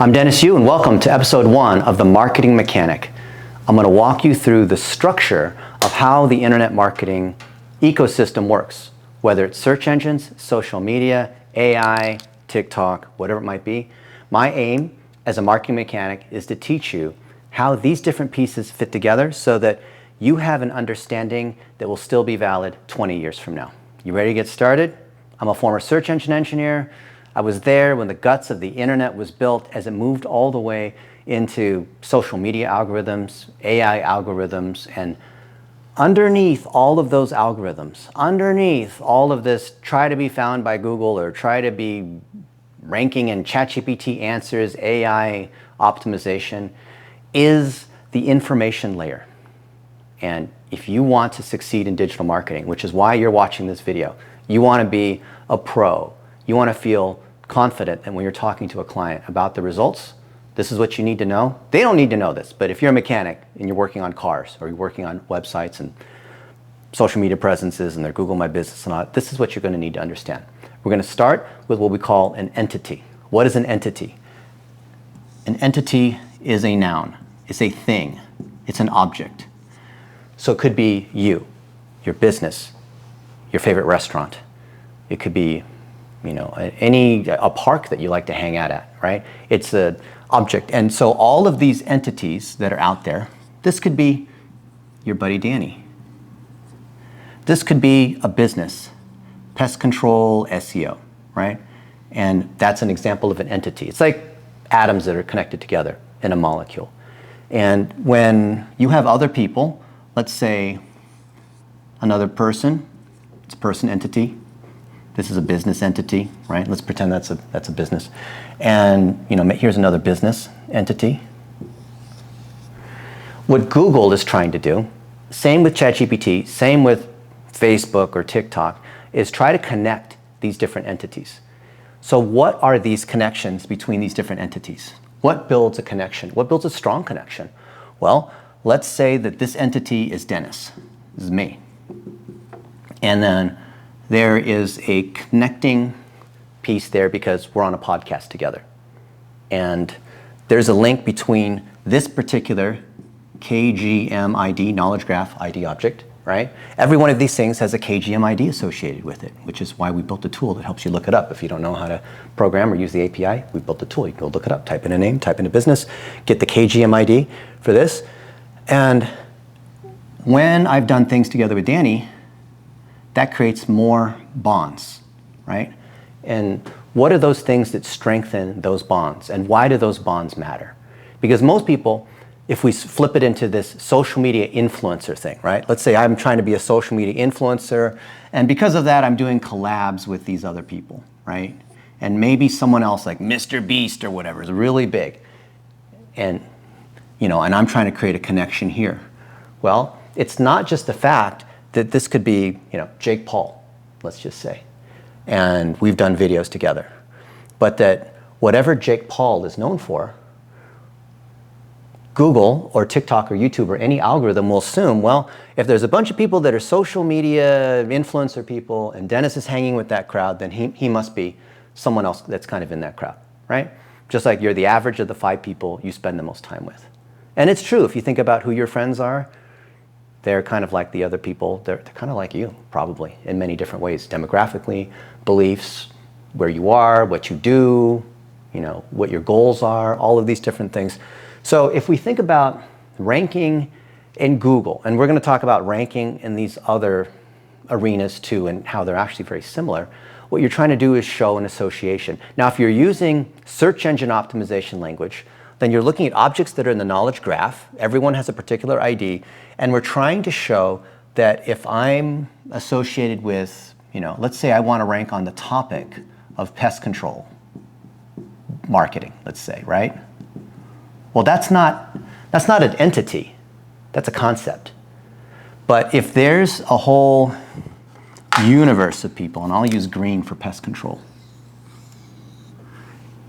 I'm Dennis Yu, and welcome to episode 1 of The Marketing Mechanic. I'm going to walk you through the structure of how the internet marketing ecosystem works, whether it's search engines, social media, AI, TikTok, whatever it might be. My aim as a marketing mechanic is to teach you how these different pieces fit together so that you have an understanding that will still be valid 20 years from now. You ready to get started? I'm a former search engine engineer. I was there when the guts of the internet was built as it moved all the way into social media algorithms, AI algorithms, and underneath all of those algorithms, underneath all of this try to be found by Google or try to be ranking in ChatGPT answers, AI optimization, is the information layer. And if you want to succeed in digital marketing, which is why you're watching this video, you want to be a pro, you want to feel confident that when you're talking to a client about the results, this is what you need to know. They don't need to know this, but if you're a mechanic and you're working on cars or you're working on websites and social media presences and their Google My Business and all that, this is what you're going to need to understand. We're going to start with what we call an entity. What is an entity? An entity is a noun. It's a thing. It's an object. So it could be you, your business, your favorite restaurant. It could be, a park that you like to hang out at, right? It's an object. And so all of these entities that are out there, this could be your buddy Danny. This could be a business, pest control, SEO, right? And that's an example of an entity. It's like atoms that are connected together in a molecule. And when you have other people, let's say another person, it's a person entity. This is a business entity, right? Let's pretend that's a business. And here's another business entity. What Google is trying to do, same with ChatGPT, same with Facebook or TikTok, is try to connect these different entities. So what are these connections between these different entities? What builds a connection? What builds a strong connection? Well, let's say that this entity is Dennis. This is me. And then there is a connecting piece there because we're on a podcast together. And there's a link between this particular KGM ID, knowledge graph ID object, right? Every one of these things has a KGM ID associated with it, which is why we built a tool that helps you look it up. If you don't know how to program or use the API, we built a tool. You can go look it up, type in a name, type in a business, get the KGM ID for this. And when I've done things together with Danny, that creates more bonds, right? And what are those things that strengthen those bonds? And why do those bonds matter? Because most people, if we flip it into this social media influencer thing, right? Let's say I'm trying to be a social media influencer, and because of that, I'm doing collabs with these other people, right? And maybe someone else like Mr. Beast or whatever is really big. And I'm trying to create a connection here. Well, it's not just the fact that this could be, Jake Paul, let's just say, and we've done videos together, but that whatever Jake Paul is known for, Google or TikTok or YouTube or any algorithm will assume, well, if there's a bunch of people that are social media influencer people and Dennis is hanging with that crowd, then he must be someone else that's kind of in that crowd, right? Just like you're the average of the 5 people you spend the most time with. And it's true, if you think about who your friends are, they're kind of like the other people. They're kind of like you, probably, in many different ways. Demographically, beliefs, where you are, what you do, what your goals are, all of these different things. So if we think about ranking in Google, and we're going to talk about ranking in these other arenas too, and how they're actually very similar, what you're trying to do is show an association. Now, if you're using search engine optimization language, then you're looking at objects that are in the knowledge graph. Everyone has a particular ID. And we're trying to show that if I'm associated with, let's say I want to rank on the topic of pest control marketing, let's say, right? Well, that's not an entity. That's a concept. But if there's a whole universe of people, and I'll use green for pest control,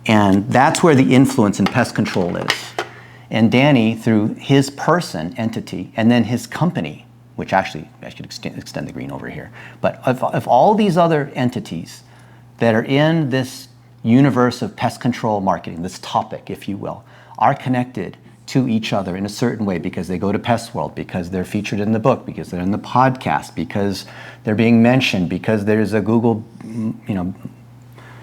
and that's where the influence in pest control is. And Danny, through his person entity, and then his company, which actually, I should extend the green over here. But if all these other entities that are in this universe of pest control marketing, this topic, if you will, are connected to each other in a certain way because they go to Pest World, because they're featured in the book, because they're in the podcast, because they're being mentioned, because there's a Google,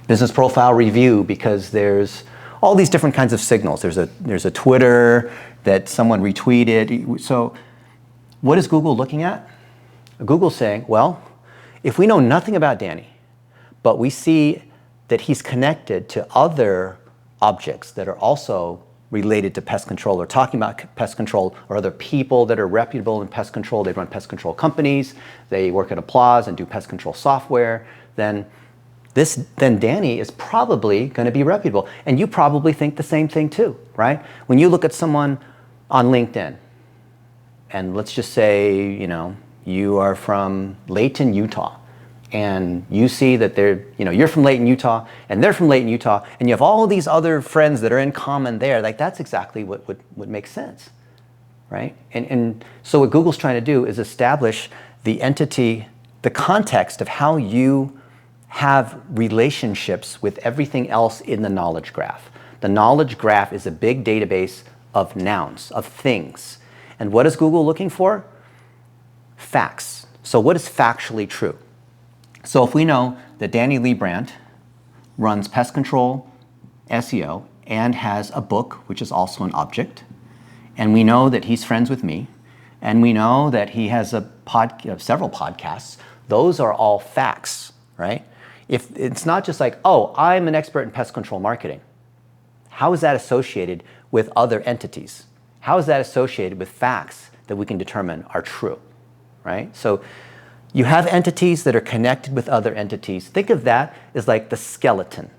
business profile review, because there's all these different kinds of signals. There's a Twitter that someone retweeted. So what is Google looking at? Google's saying, well, if we know nothing about Danny, but we see that he's connected to other objects that are also related to pest control or talking about pest control, or other people that are reputable in pest control, they run pest control companies, they work at Applause and do pest control software, then Danny is probably going to be reputable. And you probably think the same thing too, right? When you look at someone on LinkedIn, and let's just say, you are from Layton, Utah, and you see that you're from Layton, Utah, and they're from Layton, Utah, and you have all these other friends that are in common there, like that's exactly what would make sense, right? And so what Google's trying to do is establish the entity, the context of how you have relationships with everything else in the knowledge graph. The knowledge graph is a big database of nouns, of things. And what is Google looking for? Facts. So what is factually true? So if we know that Danny Liebrandt runs pest control, SEO, and has a book, which is also an object, and we know that he's friends with me, and we know that he has several podcasts, those are all facts, right? If it's not just like, oh, I'm an expert in pest control marketing. How is that associated with other entities? How is that associated with facts that we can determine are true, right? So you have entities that are connected with other entities. Think of that as like the skeleton.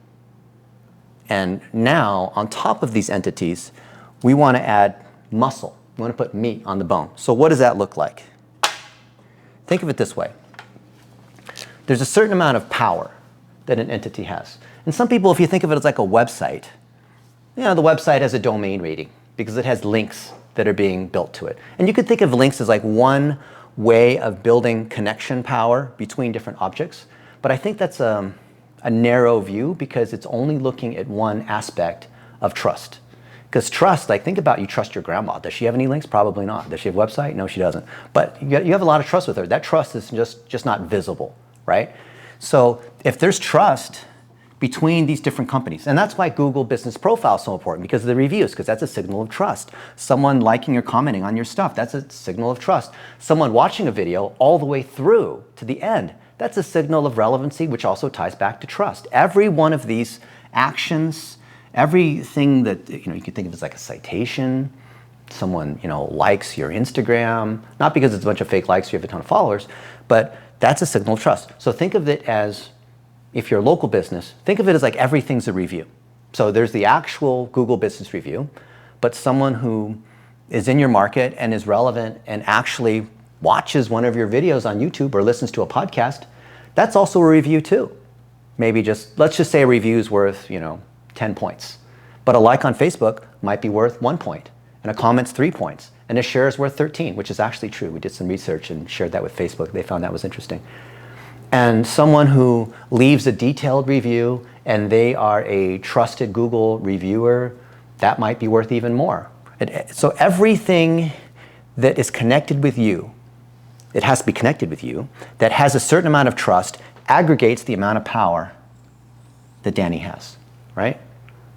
And now, on top of these entities, we want to add muscle. We want to put meat on the bone. So what does that look like? Think of it this way. There's a certain amount of power that an entity has. And some people, if you think of it as like a website, the website has a domain rating because it has links that are being built to it. And you could think of links as like one way of building connection power between different objects. But I think that's a narrow view because it's only looking at one aspect of trust. Because trust, like think about you trust your grandma. Does she have any links? Probably not. Does she have a website? No, she doesn't. But you have a lot of trust with her. That trust is just not visible, right? So if there's trust between these different companies, and that's why Google Business Profile is so important, because of the reviews, because that's a signal of trust. Someone liking or commenting on your stuff, that's a signal of trust. Someone watching a video all the way through to the end, that's a signal of relevancy, which also ties back to trust. Every one of these actions, everything that you can think of as like a citation, someone likes your Instagram, not because it's a bunch of fake likes, you have a ton of followers, but that's a signal of trust. So think of it as, if you're a local business, think of it as like everything's a review. So there's the actual Google Business Review, but someone who is in your market and is relevant and actually watches one of your videos on YouTube or listens to a podcast, that's also a review too. Maybe let's just say a review is worth 10 points. But a like on Facebook might be worth 1 point, and a comment's 3 points, and a share is worth 13, which is actually true. We did some research and shared that with Facebook. They found that was interesting. And someone who leaves a detailed review and they are a trusted Google reviewer, that might be worth even more. So everything that is connected with you, it has to be connected with you, that has a certain amount of trust, aggregates the amount of power that Danny has, right?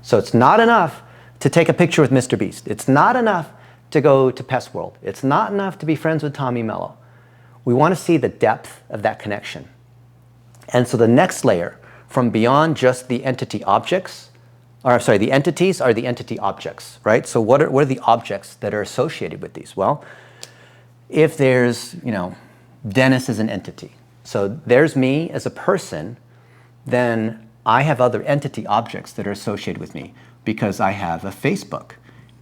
So it's not enough to take a picture with Mr. Beast. It's not enough to go to Pest World. It's not enough to be friends with Tommy Mello. We want to see the depth of that connection. And so the next layer, from beyond just the entity objects, the entities are the entity objects, right? So what are the objects that are associated with these? Well, if there's, Dennis as an entity, so there's me as a person, then I have other entity objects that are associated with me because I have a Facebook,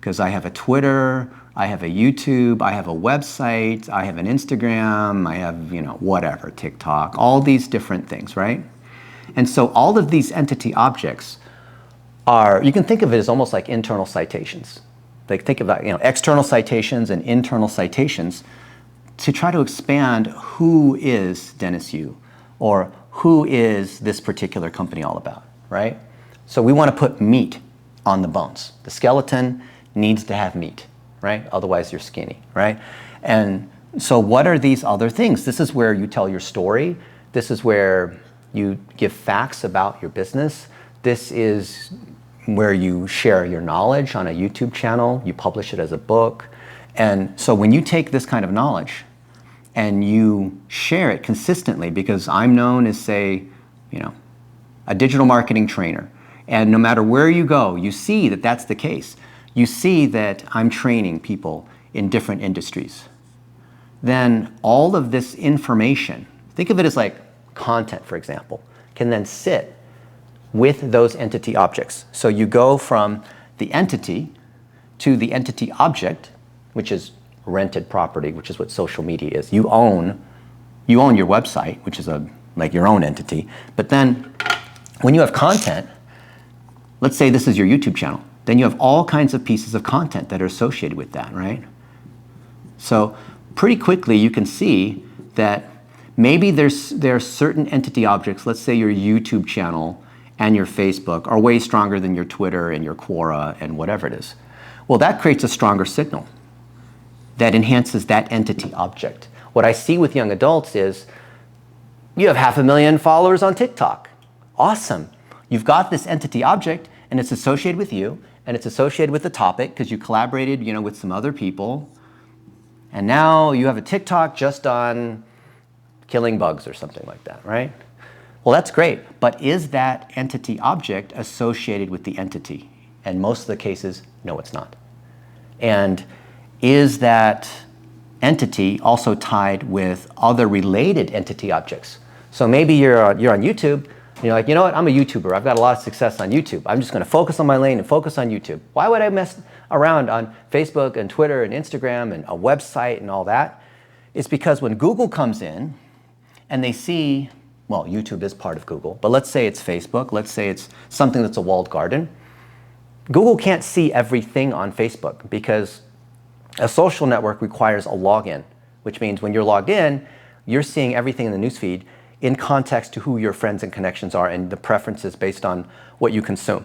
because I have a Twitter, I have a YouTube, I have a website, I have an Instagram, I have, whatever, TikTok, all these different things, right? And so all of these entity objects you can think of it as almost like internal citations. Like think about, external citations and internal citations to try to expand who is Dennis Yu or who is this particular company all about, right? So we want to put meat on the bones. The skeleton needs to have meat, right? Otherwise you're skinny, right? And so what are these other things? This is where you tell your story. This is where you give facts about your business. This is where you share your knowledge on a YouTube channel. You publish it as a book. And so when you take this kind of knowledge and you share it consistently, because I'm known as, say, a digital marketing trainer, and no matter where you go, you see that that's the case. You see that I'm training people in different industries. Then all of this information, think of it as like content, for example, can then sit with those entity objects. So you go from the entity to the entity object, which is rented property, which is what social media is. You own your website, which is like your own entity. But then when you have content, let's say this is your YouTube channel, then you have all kinds of pieces of content that are associated with that, right? So pretty quickly you can see that maybe there are certain entity objects, let's say your YouTube channel and your Facebook are way stronger than your Twitter and your Quora and whatever it is. Well, that creates a stronger signal that enhances that entity object. What I see with young adults is, you have 500,000 followers on TikTok. Awesome. You've got this entity object and it's associated with you and it's associated with the topic because you collaborated, with some other people. And now you have a TikTok just on killing bugs or something like that, right? Well, that's great, but is that entity object associated with the entity? And most of the cases, no, it's not. And is that entity also tied with other related entity objects? So maybe you're on YouTube, and you're like, you know what, I'm a YouTuber. I've got a lot of success on YouTube. I'm just going to focus on my lane and focus on YouTube. Why would I mess around on Facebook and Twitter and Instagram and a website and all that? It's because when Google comes in and they see, well, YouTube is part of Google, but let's say it's Facebook, let's say it's something that's a walled garden. Google can't see everything on Facebook because a social network requires a login, which means when you're logged in, you're seeing everything in the newsfeed in context to who your friends and connections are and the preferences based on what you consume,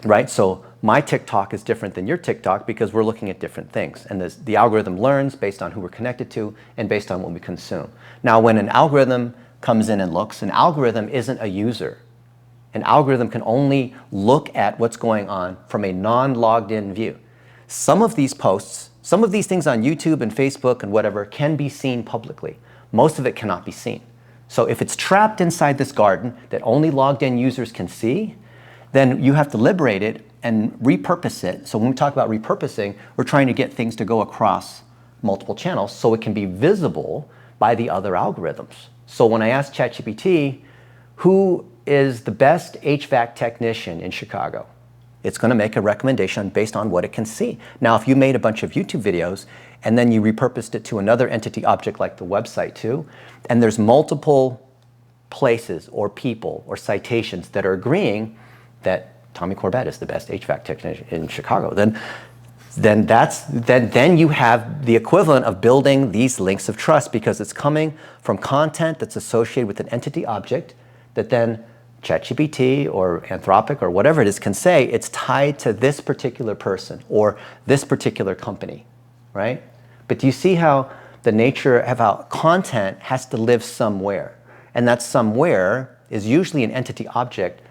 right? So my TikTok is different than your TikTok because we're looking at different things. And the algorithm learns based on who we're connected to and based on what we consume. Now, when an algorithm comes in and looks, an algorithm isn't a user. An algorithm can only look at what's going on from a non-logged in view. Some of these posts, some of these things on YouTube and Facebook and whatever can be seen publicly. Most of it cannot be seen. So if it's trapped inside this garden that only logged in users can see, then you have to liberate it and repurpose it. So when we talk about repurposing, we're trying to get things to go across multiple channels so it can be visible by the other algorithms. So when I asked ChatGPT, who is the best HVAC technician in Chicago? It's going to make a recommendation based on what it can see. Now, if you made a bunch of YouTube videos and then you repurposed it to another entity object like the website too, and there's multiple places or people or citations that are agreeing that Tommy Corbett is the best HVAC technician in Chicago, then you have the equivalent of building these links of trust because it's coming from content that's associated with an entity object that then ChatGPT or Anthropic or whatever it is can say it's tied to this particular person or this particular company, right? But do you see how the nature of how content has to live somewhere? And that somewhere is usually an entity object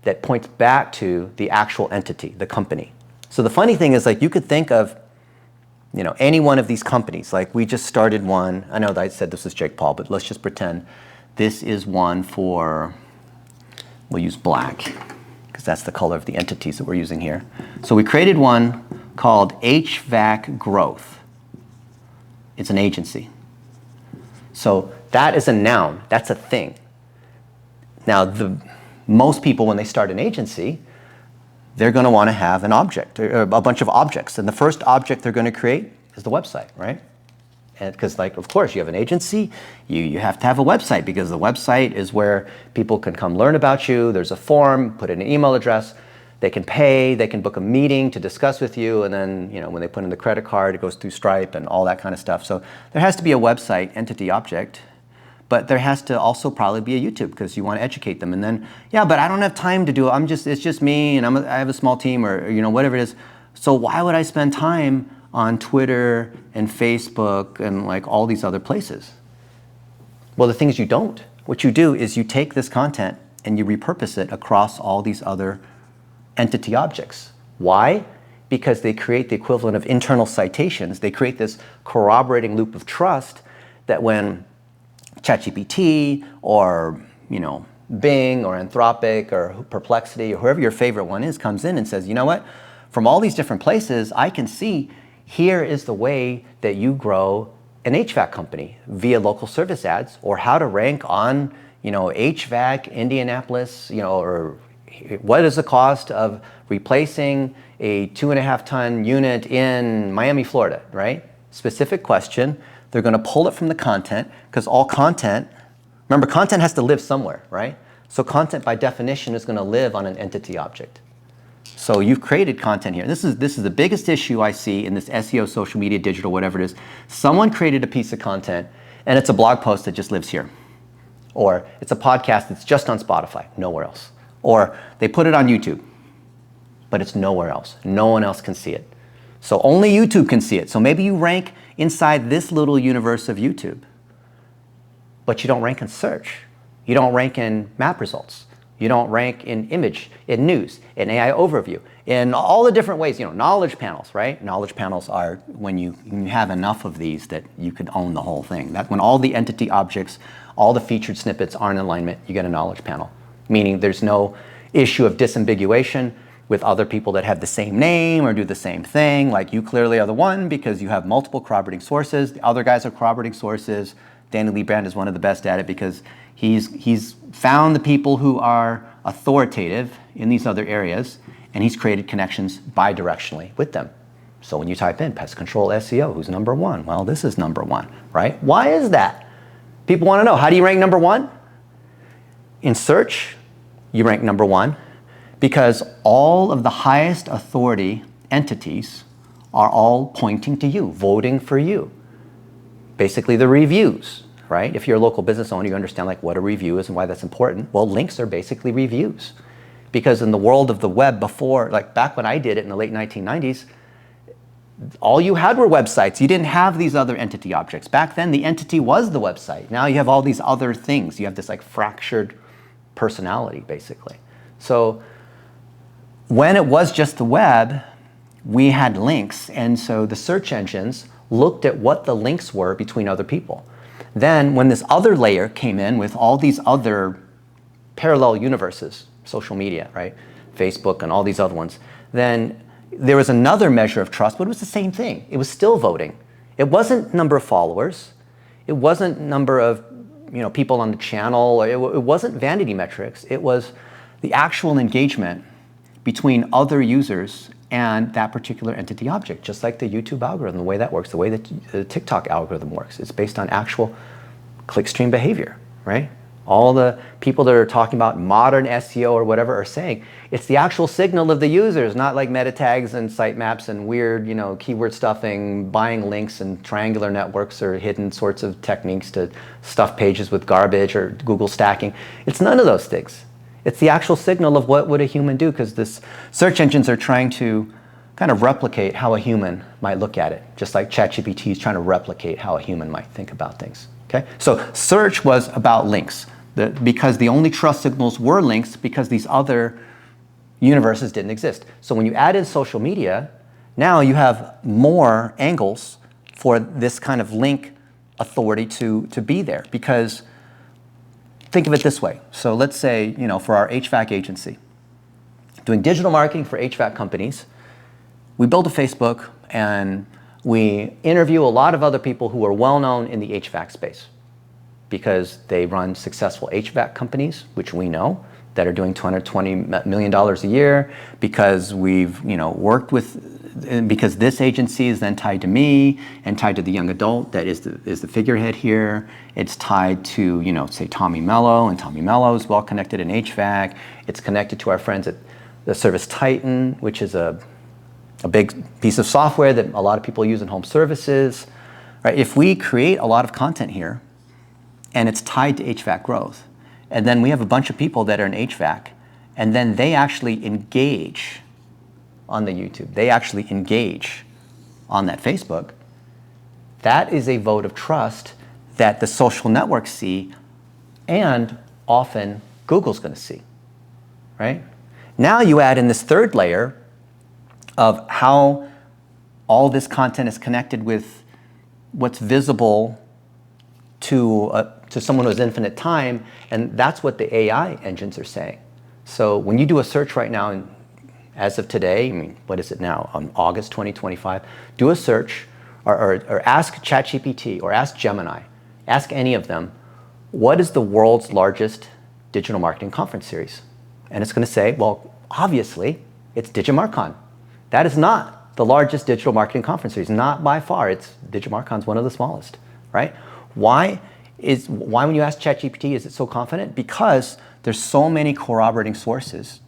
that points back to the actual entity, the company. So the funny thing is, like, you could think of, any one of these companies. Like, we just started one. I know that I said this is Jake Paul, but let's just pretend this is one for, we'll use black because that's the color of the entities that we're using here. So we created one called HVAC Growth. It's an agency. So that is a noun. That's a thing. Now, most people, when they start an agency, they're going to want to have an object, or a bunch of objects. And the first object they're going to create is the website, right? And because, of course, you have an agency, you have to have a website because the website is where people can come learn about you. There's a form, put in an email address, they can pay, they can book a meeting to discuss with you, and then, when they put in the credit card, it goes through Stripe and all that kind of stuff. So there has to be a website entity object. but there has to also probably be a YouTube because you want to educate them. And then, yeah, but I don't have time to do it. It's just me and I have a small team or, whatever it is. So why would I spend time on Twitter and Facebook and like all these other places? Well, the thing is you don't. What you do is you take this content and you repurpose it across all these other entity objects. Why? Because they create the equivalent of internal citations. They create this corroborating loop of trust that when ChatGPT or Bing or Anthropic or Perplexity or whoever your favorite one is comes in and says, you know what? From all these different places, I can see here is the way that you grow an HVAC company via local service ads, or how to rank on HVAC Indianapolis, or what is the cost of replacing a 2.5-ton unit in Miami, Florida, right? Specific question. They're going to pull it from the content because all content, remember, content has to live somewhere, right? So content by definition is going to live on an entity object. So you've created content here. This is the biggest issue I see in this SEO, social media, digital, whatever it is. Someone created a piece of content and it's a blog post that just lives here. Or it's a podcast that's just on Spotify, nowhere else. Or they put it on YouTube, but it's nowhere else. No one else can see it. So only YouTube can see it. So maybe you rank inside this little universe of YouTube, but you don't rank in search. You don't rank in map results. You don't rank in image, in news, in AI overview, in all the different ways, knowledge panels, right? Knowledge panels are when you have enough of these that you could own the whole thing. That's when all the entity objects, all the featured snippets are in alignment, you get a knowledge panel, meaning there's no issue of disambiguation with other people that have the same name or do the same thing. Like you clearly are the one because you have multiple corroborating sources. The other guys are corroborating sources. Danny Lee Brand is one of the best at it because he's found the people who are authoritative in these other areas, and he's created connections bidirectionally with them. So when you type in pest control SEO, who's number one? Well, this is number one, right? Why is that? People want to know, how do you rank number one? In search, you rank number one because all of the highest authority entities are all pointing to you, voting for you. Basically the reviews, right? If you're a local business owner, you understand like what a review is and why that's important. Well, links are basically reviews. Because in the world of the web before, like back when I did it in the late 1990s, all you had were websites. You didn't have these other entity objects. Back then, the entity was the website. Now you have all these other things. You have this like fractured personality, basically. So when it was just the web, we had links. And so the search engines looked at what the links were between other people. Then when this other layer came in with all these other parallel universes, social media, right? Facebook and all these other ones, then there was another measure of trust, but it was the same thing. It was still voting. It wasn't number of followers. It wasn't number of people on the channel. It wasn't vanity metrics. It was the actual engagement between other users and that particular entity object, just like the YouTube algorithm, the way that works, the way that the TikTok algorithm works. It's based on actual clickstream behavior, right? All the people that are talking about modern SEO or whatever are saying it's the actual signal of the users, not like meta tags and sitemaps and weird, keyword stuffing, buying links and triangular networks or hidden sorts of techniques to stuff pages with garbage or Google stacking. It's none of those things. It's the actual signal of what would a human do, because this search engines are trying to kind of replicate how a human might look at it, just like ChatGPT is trying to replicate how a human might think about things. Okay? So search was about links, because the only trust signals were links because these other universes didn't exist. So when you added social media, now you have more angles for this kind of link authority to be there, because think of it this way. So let's say, for our HVAC agency, doing digital marketing for HVAC companies, we build a Facebook and we interview a lot of other people who are well-known in the HVAC space because they run successful HVAC companies, which we know, that are doing $220 million a year, because we've worked with, because this agency is then tied to me and tied to the young adult that is the figurehead here. It's tied to, say Tommy Mello, and Tommy Mello is well connected in HVAC. It's connected to our friends at the Service Titan, which is a big piece of software that a lot of people use in home services. Right? If we create a lot of content here and it's tied to HVAC growth. And then we have a bunch of people that are in HVAC, and then they actually engage on the YouTube. They actually engage on that Facebook. That is a vote of trust that the social networks see, and often Google's going to see, right? Now you add in this third layer of how all this content is connected with what's visible to someone who has infinite time, and that's what the AI engines are saying. So when you do a search right now, and as of today, I mean, what is it now, on August 2025, do a search or ask ChatGPT or ask Gemini, ask any of them, what is the world's largest digital marketing conference series? And it's going to say, well, obviously, it's Digimarcon. That is not the largest digital marketing conference series, not by far. Digimarcon's one of the smallest, right? Why when you ask ChatGPT is it so confident? Because there's so many corroborating sources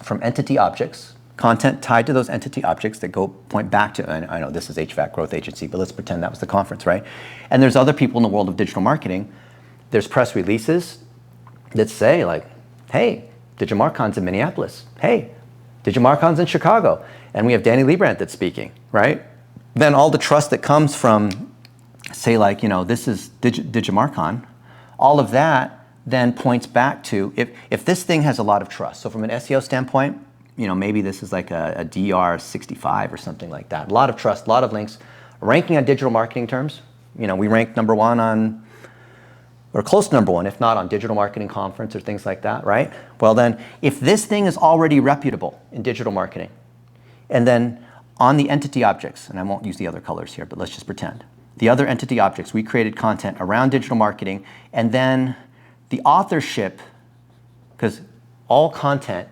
from entity objects, content tied to those entity objects that point back to, and I know this is HVAC Growth Agency, but let's pretend that was the conference, right? And there's other people in the world of digital marketing. There's press releases that say like, hey, Digimarcon's in Minneapolis. Hey, Digimarcon's in Chicago. And we have Danny Liebrandt that's speaking, right? Then all the trust that comes from, say like, this is Digimarcon, all of that then points back to, if this thing has a lot of trust. So from an SEO standpoint, maybe this is like a DR65 or something like that. A lot of trust, a lot of links. Ranking on digital marketing terms, we rank number one on, or close to number one, if not on Digital Marketing Conference or things like that, right? Well then, if this thing is already reputable in digital marketing, and then on the entity objects, and I won't use the other colors here, but let's just pretend. The other entity objects, we created content around digital marketing, and then the authorship, because all content,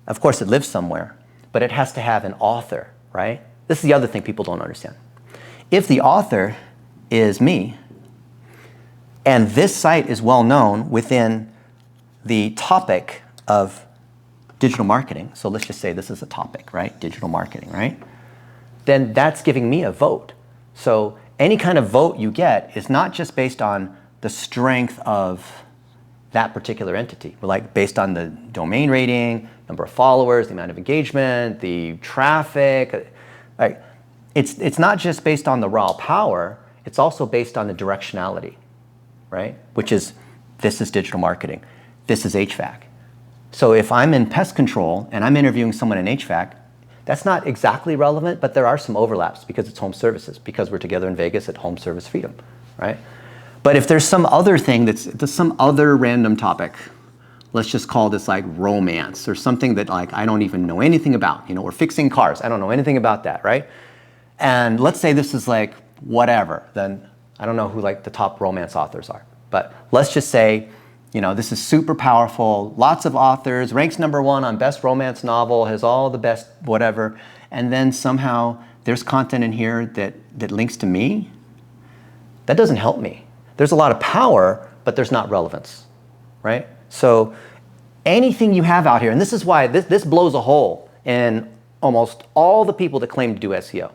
of course it lives somewhere, but it has to have an author, right? This is the other thing people don't understand. If the author is me, and this site is well known within the topic of digital marketing, so let's just say this is a topic, right? Digital marketing, right? Then that's giving me a vote. So any kind of vote you get is not just based on the strength of that particular entity, but like based on the domain rating, number of followers, the amount of engagement, the traffic. Like, it's not just based on the raw power, it's also based on the directionality, right? Which is, this is digital marketing, this is HVAC. So if I'm in pest control and I'm interviewing someone in HVAC, that's not exactly relevant, but there are some overlaps because it's home services, because we're together in Vegas at Home Service Freedom, right? But if there's some other thing that's some other random topic, let's just call this like romance or something that like I don't even know anything about, or fixing cars, I don't know anything about that, right? And let's say this is like whatever, then I don't know who like the top romance authors are, but let's just say, this is super powerful, lots of authors, ranks number one on best romance novel, has all the best whatever, and then somehow there's content in here that links to me. That doesn't help me. There's a lot of power, but there's not relevance, right? So anything you have out here, and this is why this blows a hole in almost all the people that claim to do SEO.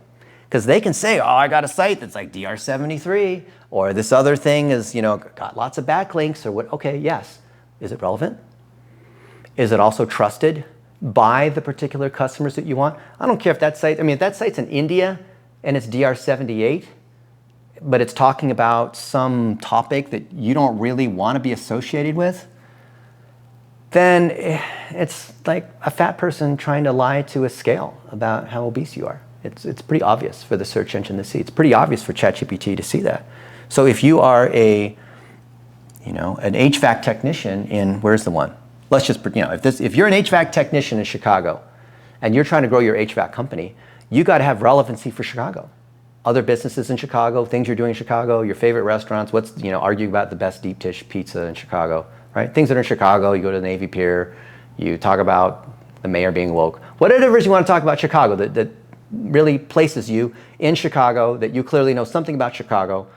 Because they can say, oh, I got a site that's like DR73, or this other thing is, got lots of backlinks, or what. Okay, yes. Is it relevant? Is it also trusted by the particular customers that you want? I don't care if that site, if that site's in India and it's DR78, but it's talking about some topic that you don't really want to be associated with, then it's like a fat person trying to lie to a scale about how obese you are. It's pretty obvious for the search engine to see. It's pretty obvious for ChatGPT to see that. So if you are an HVAC technician in, where's the one? Let's just, if you're an HVAC technician in Chicago and you're trying to grow your HVAC company, you got to have relevancy for Chicago. Other businesses in Chicago, things you're doing in Chicago, your favorite restaurants, argue about the best deep dish pizza in Chicago, right? Things that are in Chicago, you go to the Navy Pier, you talk about the mayor being woke. Whatever it is you want to talk about Chicago that really places you in Chicago, that you clearly know something about Chicago.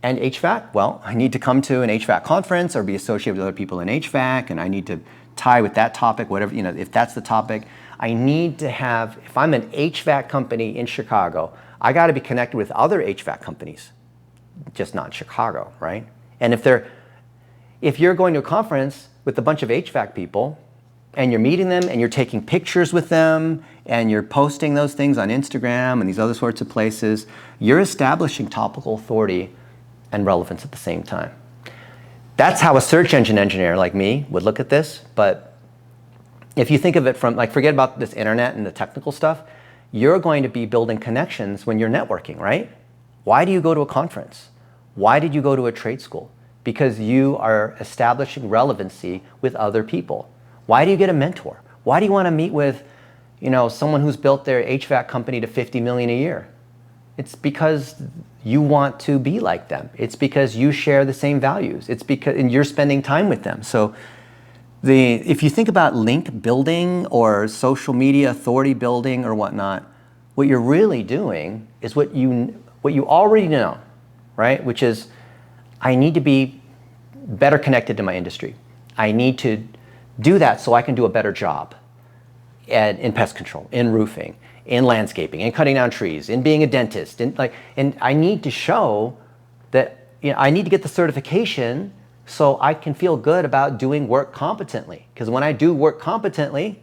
And HVAC, well, I need to come to an HVAC conference or be associated with other people in HVAC, and I need to tie with that topic, whatever, if that's the topic. I need to have, if I'm an HVAC company in Chicago, I got to be connected with other HVAC companies, just not Chicago, right? And if you're going to a conference with a bunch of HVAC people and you're meeting them and you're taking pictures with them and you're posting those things on Instagram and these other sorts of places, you're establishing topical authority and relevance at the same time. That's how a search engine engineer like me would look at this. But if you think of it from, like, forget about this internet and the technical stuff, you're going to be building connections when you're networking, right? Why do you go to a conference? Why did you go to a trade school? Because you are establishing relevancy with other people. Why do you get a mentor? Why do you want to meet with, someone who's built their HVAC company to 50 million a year? It's because you want to be like them. It's because you share the same values. It's because and you're spending time with them. So if you think about link building or social media authority building or whatnot, what you're really doing is what you already know, right? Which is, I need to be better connected to my industry. I need to do that so I can do a better job in pest control, in roofing, in landscaping, in cutting down trees, in being a dentist, and I need to show that I need to get the certification so I can feel good about doing work competently. Because when I do work competently,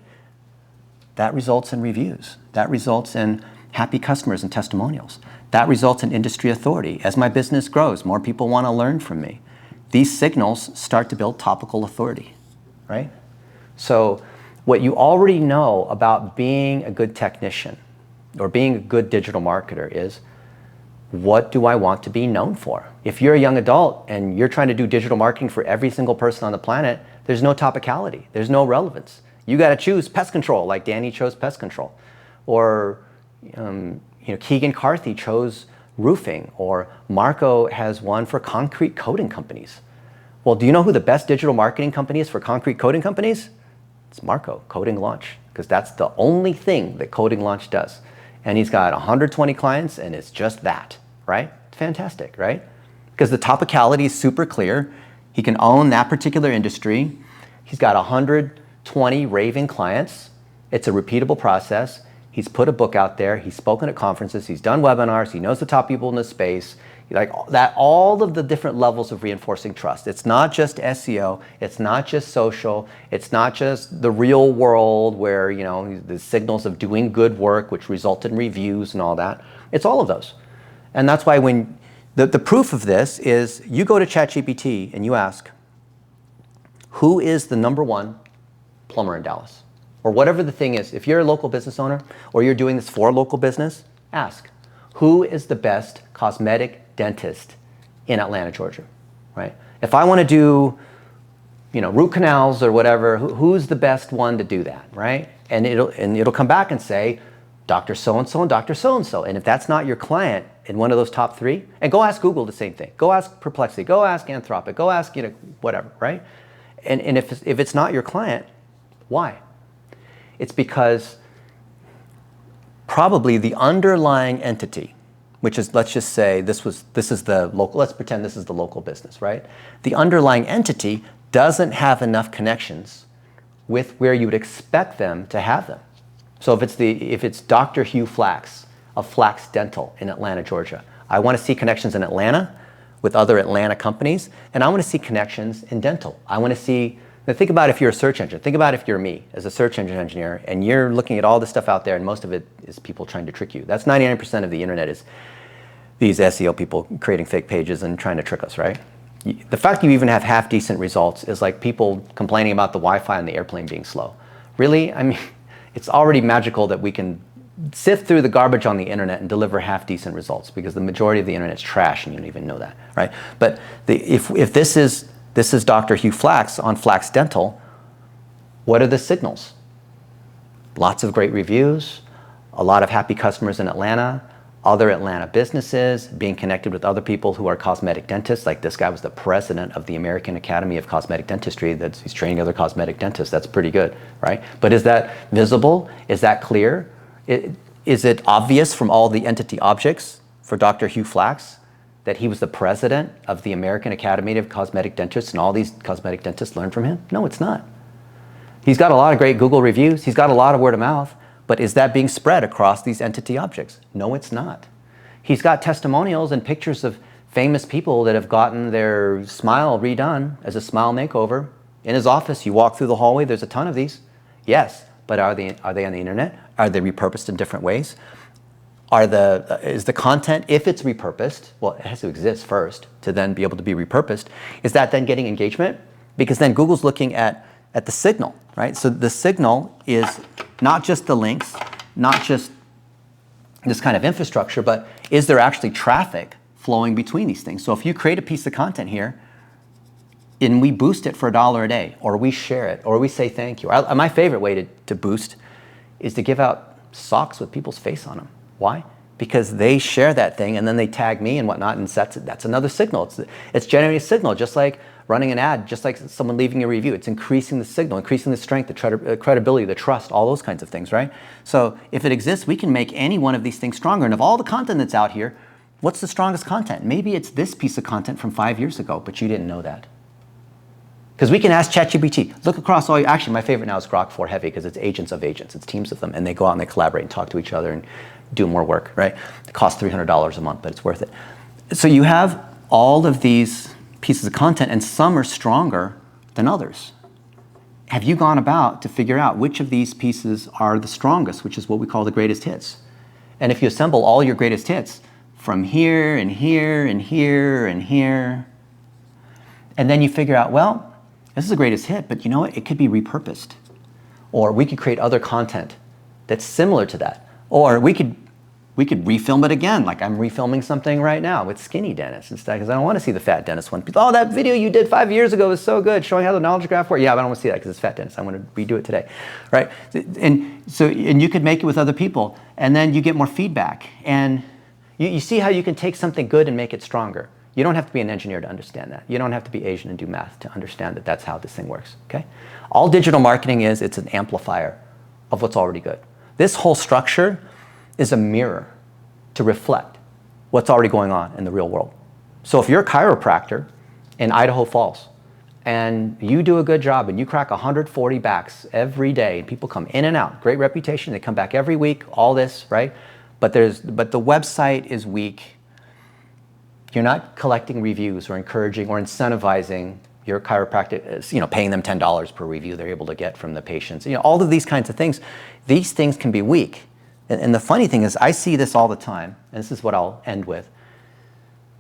that results in reviews. That results in happy customers and testimonials. That results in industry authority. As my business grows, more people want to learn from me. These signals start to build topical authority, right? So what you already know about being a good technician or being a good digital marketer is, what do I want to be known for? If you're a young adult and you're trying to do digital marketing for every single person on the planet, there's no topicality, there's no relevance. You got to choose pest control, like Danny chose pest control. Or Keegan Carthy chose roofing, or Marco has one for concrete coating companies. Well, do you know who the best digital marketing company is for concrete coating companies? It's Marco, Coating Launch, because that's the only thing that Coating Launch does. And he's got 120 clients, and it's just that, right? Fantastic, right? Because the topicality is super clear. He can own that particular industry. He's got 120 raving clients. It's a repeatable process. He's put a book out there. He's spoken at conferences. He's done webinars. He knows the top people in the space. Like that, all of the different levels of reinforcing trust. It's not just SEO. It's not just social. It's not just the real world where, the signals of doing good work, which result in reviews and all that. It's all of those. And that's why when the proof of this is you go to ChatGPT and you ask, who is the #1 plumber in Dallas? Or whatever the thing is. If you're a local business owner or you're doing this for a local business, ask, who is the best cosmetic dentist in Atlanta, Georgia, right? If I want to do, root canals or whatever, who's the best one to do that, right? And it'll come back and say, Dr. So-and-so and Dr. So-and-so. And if that's not your client in one of those top 3, and go ask Google the same thing. Go ask Perplexity. Go ask Anthropic. Go ask, whatever, right? And if it's not your client, why? It's because probably the underlying entity, which is, let's just say this is the local, let's pretend this is the local business, right? The underlying entity doesn't have enough connections with where you would expect them to have them. So if it's Dr. Hugh Flax of Flax Dental in Atlanta, Georgia, I want to see connections in Atlanta with other Atlanta companies, and I want to see connections in dental. I want to see, now think about if you're a search engine. Think about if you're me as a search engine engineer, and you're looking at all this stuff out there, and most of it is people trying to trick you. That's 99% of the internet is these SEO people creating fake pages and trying to trick us, right? The fact you even have half decent results is like people complaining about the Wi-Fi on the airplane being slow. Really? I mean, it's already magical that we can sift through the garbage on the internet and deliver half decent results, because the majority of the internet is trash and you don't even know that, right? But if this is Dr. Hugh Flax on Flax Dental, what are the signals? Lots of great reviews, a lot of happy customers in Atlanta, other Atlanta businesses, being connected with other people who are cosmetic dentists. Like this guy was the president of the American Academy of Cosmetic Dentistry. He's training other cosmetic dentists. That's pretty good, right? But is that visible? Is that clear? Is it obvious from all the entity objects for Dr. Hugh Flax that he was the president of the American Academy of Cosmetic Dentists and all these cosmetic dentists learned from him? No, it's not. He's got a lot of great Google reviews. He's got a lot of word of mouth. But is that being spread across these entity objects? No, it's not. He's got testimonials and pictures of famous people that have gotten their smile redone as a smile makeover in his office. You walk through the hallway, there's a ton of these. Yes, but are they on the internet? Are they repurposed in different ways? Is the content, if it's repurposed, well, it has to exist first to then be able to be repurposed. Is that then getting engagement? Because then Google's looking at the signal, right? So the signal is not just the links, not just this kind of infrastructure, but is there actually traffic flowing between these things? So if you create a piece of content here, and we boost it for $1 a day, or we share it, or we say thank you. My favorite way to boost is to give out socks with people's face on them. Why? Because they share that thing and then they tag me and whatnot, and that's another signal. It's generating a signal, just like running an ad, just like someone leaving a review. It's increasing the signal, increasing the strength, the credibility, the trust, all those kinds of things, right? So if it exists, we can make any one of these things stronger. And of all the content that's out here, what's the strongest content? Maybe it's this piece of content from 5 years ago, but you didn't know that. Because we can ask ChatGPT, look across all actually my favorite now is Grok 4 Heavy, because it's agents of agents, it's teams of them, and they go out and they collaborate and talk to each other and do more work, right? It costs $300 a month, but it's worth it. So you have all of these pieces of content, and some are stronger than others. Have you gone about to figure out which of these pieces are the strongest, which is what we call the greatest hits? And if you assemble all your greatest hits from here and here and here and here, and then you figure out, well, this is the greatest hit, but you know what? It could be repurposed. Or we could create other content that's similar to that. Or we could refilm it again, like I'm refilming something right now with skinny Dennis instead, because I don't want to see the fat Dennis one. Oh, that video you did 5 years ago was so good, showing how the knowledge graph works. Yeah, but I don't want to see that because it's fat Dennis. I want to redo it today, right? And you could make it with other people, and then you get more feedback. And you see how you can take something good and make it stronger. You don't have to be an engineer to understand that. You don't have to be Asian and do math to understand that that's how this thing works, okay? All digital marketing is, it's an amplifier of what's already good. This whole structure is a mirror to reflect what's already going on in the real world. So if you're a chiropractor in Idaho Falls and you do a good job and you crack 140 backs every day, and people come in and out, great reputation, they come back every week, all this, right? But the website is weak. You're not collecting reviews or encouraging or incentivizing your chiropractic, paying them $10 per review they're able to get from the patients. All of these kinds of things. These things can be weak. And the funny thing is, I see this all the time, and this is what I'll end with.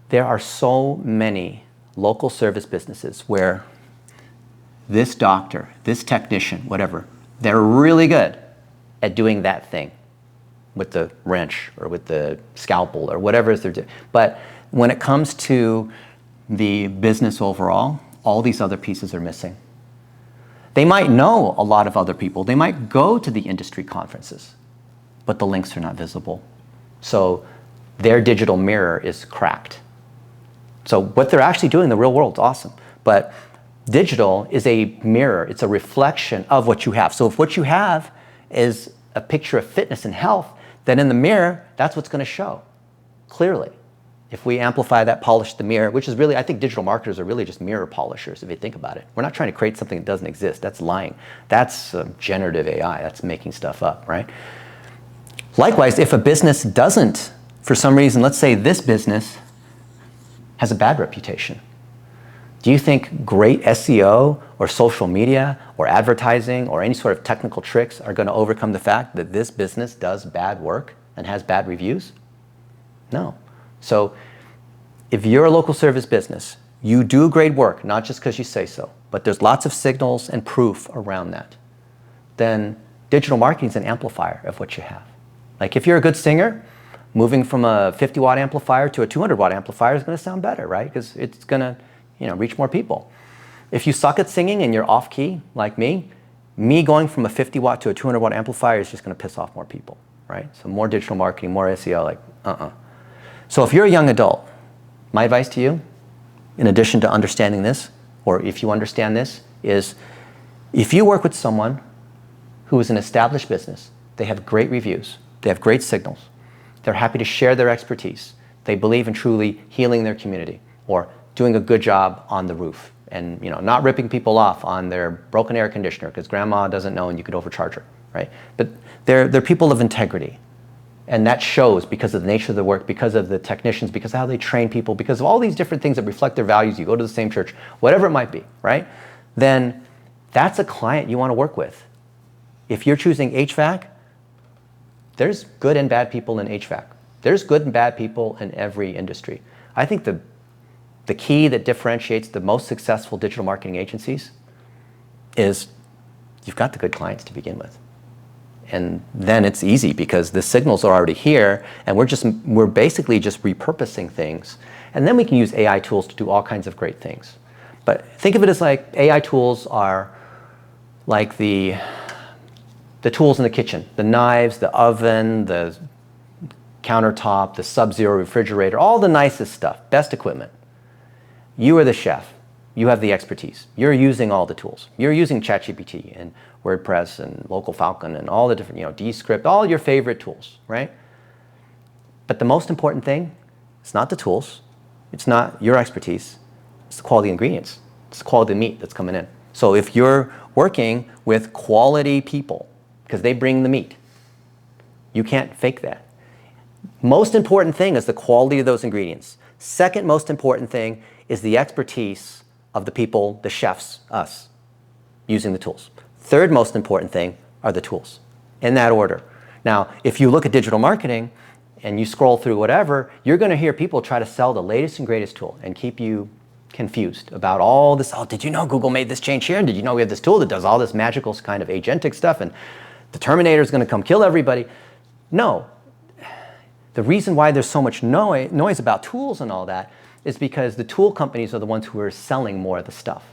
There are so many local service businesses where this doctor, this technician, whatever, they're really good at doing that thing with the wrench or with the scalpel or whatever it is they're doing. But when it comes to the business overall, all these other pieces are missing. They might know a lot of other people. They might go to the industry conferences, but the links are not visible. So their digital mirror is cracked. So what they're actually doing in the real world is awesome. But digital is a mirror. It's a reflection of what you have. So if what you have is a picture of fitness and health, then in the mirror, that's what's going to show clearly. If we amplify that, polish the mirror, which is really, I think digital marketers are really just mirror polishers if you think about it. We're not trying to create something that doesn't exist. That's lying. That's generative AI. That's making stuff up, right? Likewise, if a business doesn't, for some reason, let's say this business has a bad reputation. Do you think great SEO or social media or advertising or any sort of technical tricks are going to overcome the fact that this business does bad work and has bad reviews? No. So if you're a local service business, you do great work, not just because you say so, but there's lots of signals and proof around that, then digital marketing is an amplifier of what you have. Like if you're a good singer, moving from a 50-watt amplifier to a 200-watt amplifier is going to sound better, right? Because it's going to reach more people. If you suck at singing and you're off-key, like me going from a 50-watt to a 200-watt amplifier is just going to piss off more people, right? So more digital marketing, more SEO, So if you're a young adult, my advice to you, in addition to understanding this, or if you understand this, is if you work with someone who is an established business, they have great reviews, they have great signals, they're happy to share their expertise, they believe in truly healing their community, or doing a good job on the roof, and not ripping people off on their broken air conditioner because grandma doesn't know and you could overcharge her, right? But they're people of integrity. And that shows because of the nature of the work, because of the technicians, because of how they train people, because of all these different things that reflect their values. You go to the same church, whatever it might be, right? Then that's a client you want to work with. If you're choosing HVAC, there's good and bad people in HVAC. There's good and bad people in every industry. I think the key that differentiates the most successful digital marketing agencies is you've got the good clients to begin with. And then it's easy because the signals are already here and we're basically just repurposing things. And then we can use AI tools to do all kinds of great things. But think of it as like AI tools are like the tools in the kitchen, the knives, the oven, the countertop, the Sub-Zero refrigerator, all the nicest stuff, best equipment. You are the chef. You have the expertise. You're using all the tools. You're using ChatGPT and WordPress and Local Falcon and all the different, Descript, all your favorite tools, right? But the most important thing, it's not the tools. It's not your expertise. It's the quality ingredients. It's the quality of meat that's coming in. So if you're working with quality people, because they bring the meat, you can't fake that. Most important thing is the quality of those ingredients. Second most important thing is the expertise of the people, the chefs, us, using the tools. Third most important thing are the tools, in that order. Now, if you look at digital marketing and you scroll through whatever, you're going to hear people try to sell the latest and greatest tool and keep you confused about all this. Oh, did you know Google made this change here? And did you know we have this tool that does all this magical kind of agentic stuff? And the Terminator is going to come kill everybody. No. The reason why there's so much noise about tools and all that is because the tool companies are the ones who are selling more of the stuff.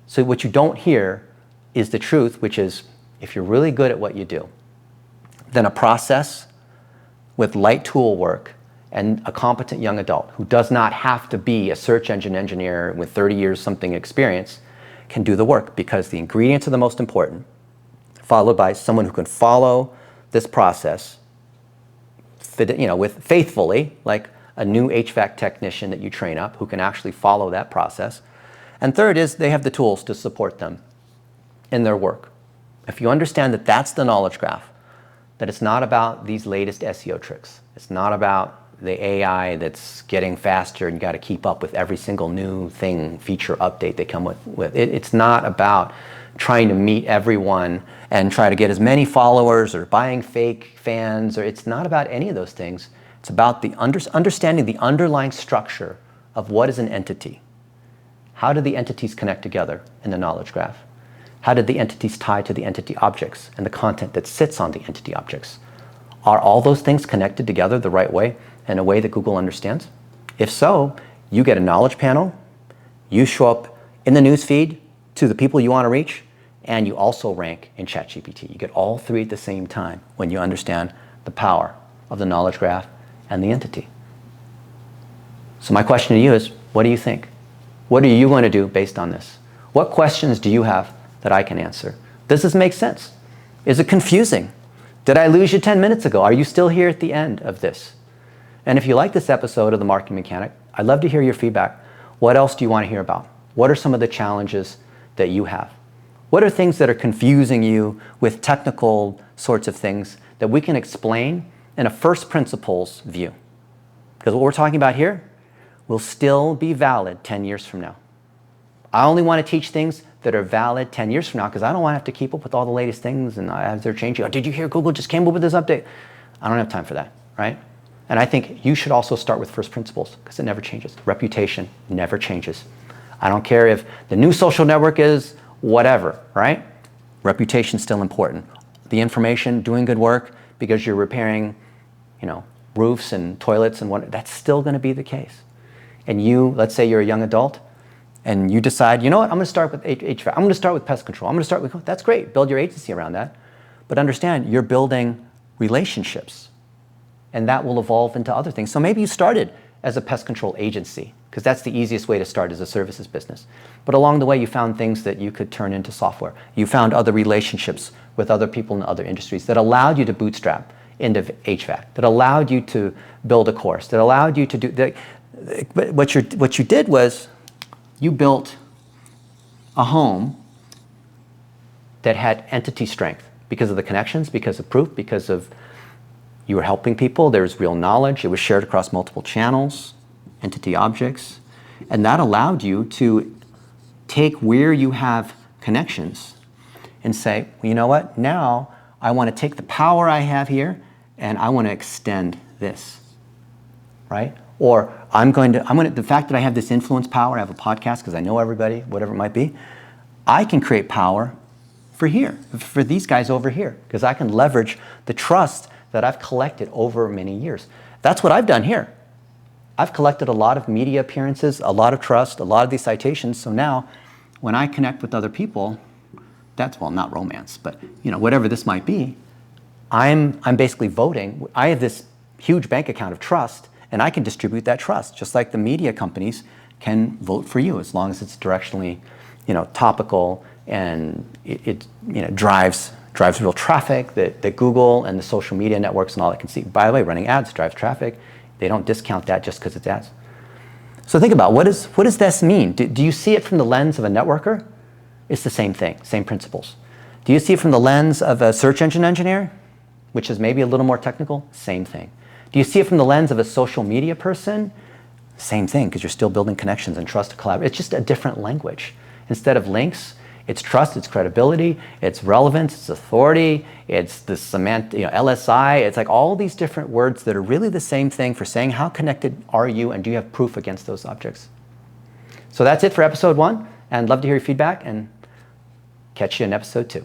So what you don't hear is the truth, which is if you're really good at what you do, then a process with light tool work and a competent young adult who does not have to be a search engine engineer with 30 years something experience can do the work because the ingredients are the most important, followed by someone who can follow this process with faithfully, like a new HVAC technician that you train up who can actually follow that process. And third is they have the tools to support them in their work. If you understand that that's the knowledge graph, that it's not about these latest SEO tricks. It's not about the AI that's getting faster and you got to keep up with every single new thing, feature update they come with. It's not about trying to meet everyone and try to get as many followers or buying fake fans, or it's not about any of those things. It's about the understanding the underlying structure of what is an entity. How do the entities connect together in the knowledge graph? How did the entities tie to the entity objects and the content that sits on the entity objects? Are all those things connected together the right way in a way that Google understands? If so, you get a knowledge panel, you show up in the news feed to the people you want to reach, and you also rank in ChatGPT. You get all three at the same time when you understand the power of the knowledge graph and the entity. So my question to you is, what do you think? What are you going to do based on this? What questions do you have that I can answer? Does this make sense? Is it confusing? Did I lose you 10 minutes ago? Are you still here at the end of this? And if you like this episode of The Marketing Mechanic, I'd love to hear your feedback. What else do you want to hear about? What are some of the challenges that you have? What are things that are confusing you with technical sorts of things that we can explain in a first principles view? Because what we're talking about here will still be valid 10 years from now. I only want to teach things that are valid 10 years from now because I don't want to have to keep up with all the latest things and as they're changing. Oh, did you hear Google just came up with this update? I don't have time for that, right? And I think you should also start with first principles because it never changes. Reputation never changes. I don't care if the new social network is whatever, right? Reputation's still important. The information, doing good work because you're repairing, roofs and toilets and what, that's still going to be the case. And you, let's say you're a young adult and you decide, you know what, I'm going to start with HVAC. I'm going to start with pest control. I'm going to start with, that's great. Build your agency around that. But understand, you're building relationships and that will evolve into other things. So maybe you started as a pest control agency because that's the easiest way to start as a services business. But along the way, you found things that you could turn into software. You found other relationships with other people in other industries that allowed you to bootstrap into HVAC, that allowed you to build a course, that allowed you to do that. But what you did was you built a home that had entity strength because of the connections, because of proof, because of You were helping people. There was real knowledge. It was shared across multiple channels, entity objects. And that allowed you to take where you have connections and say, well, you know what? Now I want to take the power I have here and I want to extend this, right? Or the fact that I have this influence power, I have a podcast because I know everybody, whatever it might be, I can create power for here, for these guys over here, because I can leverage the trust that I've collected over many years. That's what I've done here. I've collected a lot of media appearances, a lot of trust, a lot of these citations. So now when I connect with other people, that's, well, not romance, but whatever this might be, I'm basically voting. I have this huge bank account of trust, and I can distribute that trust, just like the media companies can vote for you, as long as it's directionally, topical, and it drives real traffic that Google and the social media networks and all that can see. By the way, running ads drives traffic. They don't discount that just because it's ads. So think about, what does this mean? Do you see it from the lens of a networker? It's the same thing, same principles. Do you see it from the lens of a search engine engineer, which is maybe a little more technical? Same thing. Do you see it from the lens of a social media person? Same thing, because you're still building connections and trust to collaborate. It's just a different language. Instead of links, it's trust, it's credibility, it's relevance, it's authority, it's the LSI. It's like all these different words that are really the same thing for saying how connected are you and do you have proof against those objects. So that's it for episode 1, and love to hear your feedback, and catch you in episode 2.